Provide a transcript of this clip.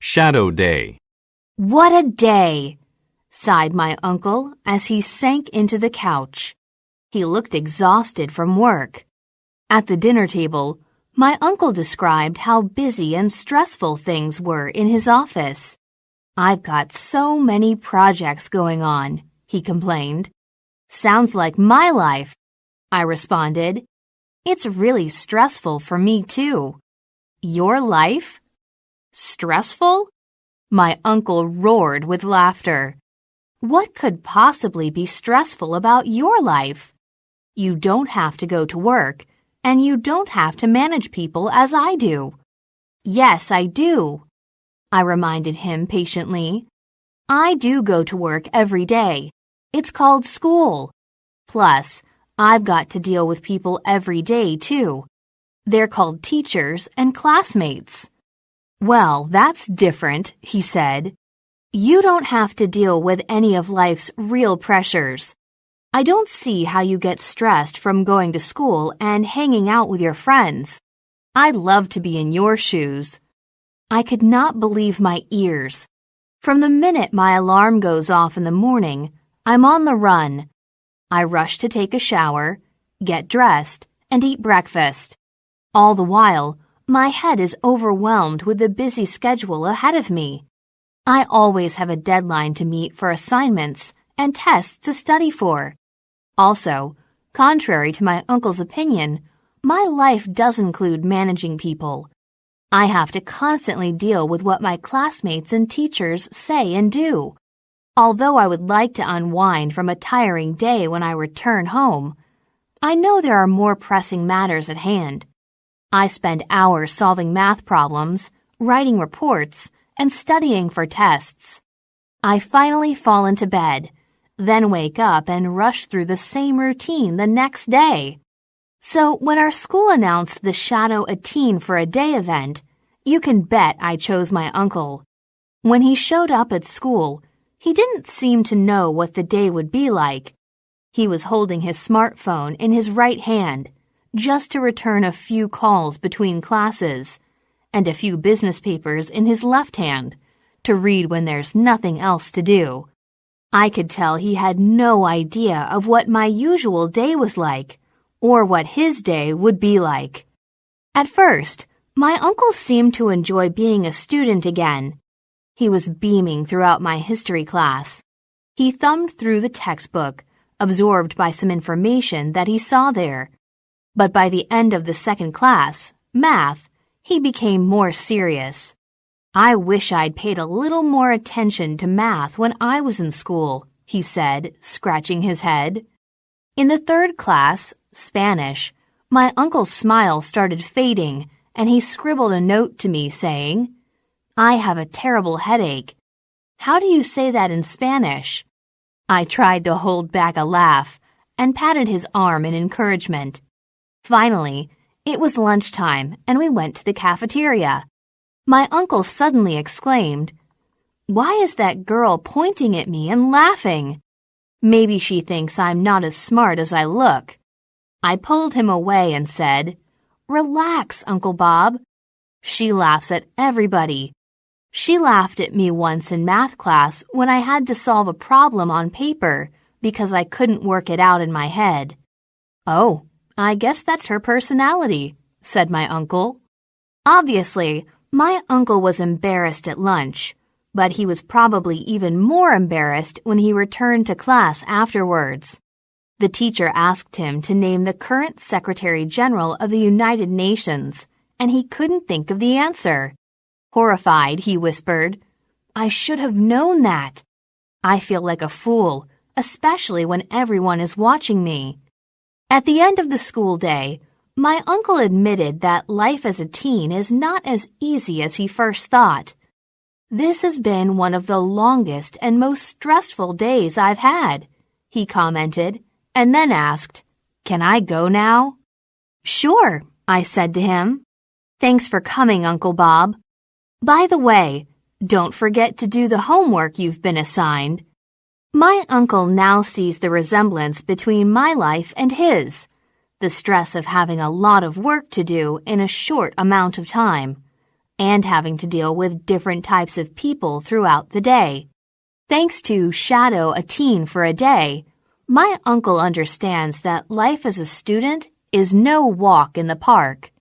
Shadow Day. What a day! Sighed my uncle as he sank into the couch. He looked exhausted from work. At the dinner table, my uncle described how busy and stressful things were in his office. I've got so many projects going on, he complained. Sounds like my life, I responded. It's really stressful for me too. Your life? Stressful? My uncle roared with laughter. What could possibly be stressful about your life? You don't have to go to work, and you don't have to manage people as I do. Yes, I do, I reminded him patiently. I do go to work every day. It's called school. Plus, I've got to deal with people every day, too. They're called teachers and classmates. Well, that's different, he said. You don't have to deal with any of life's real pressures. I don't see how you get stressed from going to school and hanging out with your friends. I'd love to be in your shoes. I could not believe my ears. From the minute my alarm goes off in the morning, I'm on the run. I rush to take a shower, get dressed, and eat breakfast. All the while, my head is overwhelmed with the busy schedule ahead of me. I always have a deadline to meet for assignments and tests to study for. Also, contrary to my uncle's opinion, my life does include managing people. I have to constantly deal with what my classmates and teachers say and do. Although I would like to unwind from a tiring day when I return home, I know there are more pressing matters at hand. I spend hours solving math problems, writing reports, and studying for tests. I finally fall into bed, then wake up and rush through the same routine the next day. So when our school announced the Shadow a Teen for a Day event, you can bet I chose my uncle. When he showed up at school, he didn't seem to know what the day would be like. He was holding his smartphone in his right hand, just to return a few calls between classes, and a few business papers in his left hand, to read when there's nothing else to do. I could tell he had no idea of what my usual day was like, or what his day would be like. At first, my uncle seemed to enjoy being a student again. He was beaming throughout my history class. He thumbed through the textbook, absorbed by some information that he saw there. But by the end of the second class, math, he became more serious. I wish I'd paid a little more attention to math when I was in school, he said, scratching his head. In the third class, Spanish, my uncle's smile started fading, and he scribbled a note to me saying, I have a terrible headache. How do you say that in Spanish? I tried to hold back a laugh and patted his arm in encouragement. Finally, it was lunchtime and we went to the cafeteria. My uncle suddenly exclaimed, Why is that girl pointing at me and laughing? Maybe she thinks I'm not as smart as I look. I pulled him away and said, Relax, Uncle Bob. She laughs at everybody. She laughed at me once in math class when I had to solve a problem on paper because I couldn't work it out in my head. Oh, I guess that's her personality, said my uncle. Obviously, my uncle was embarrassed at lunch, but he was probably even more embarrassed when he returned to class afterwards. The teacher asked him to name the current Secretary General of the United Nations, and he couldn't think of the answer. Horrified, he whispered, I should have known that. I feel like a fool, especially when everyone is watching me. At the end of the school day, my uncle admitted that life as a teen is not as easy as he first thought. This has been one of the longest and most stressful days I've had, he commented, and then asked, Can I go now? Sure, I said to him. Thanks for coming, Uncle Bob. By the way, don't forget to do the homework you've been assigned. My uncle now sees the resemblance between my life and his, the stress of having a lot of work to do in a short amount of time. and having to deal with different types of people throughout the day. Thanks to Shadow a Teen for a Day, my uncle understands that life as a student is no walk in the park.